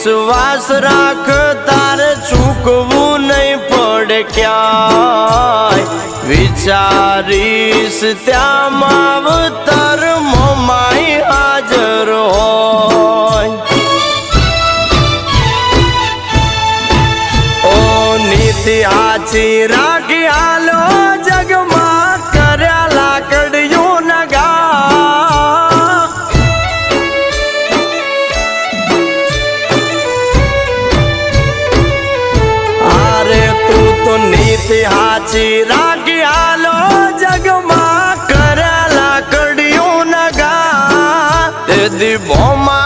विश्वास राख तारे चूकवू नहीं पड़े क्या विचारीश त्या मावतर मोमाई हाजर होय ओ नीति आची राखी आलो जग में कर्या लाकड़ियों नगा अरे तू तो नीति हाची राखी आलो जग में कर्या लाकड़ियों नगा दीदी भोमा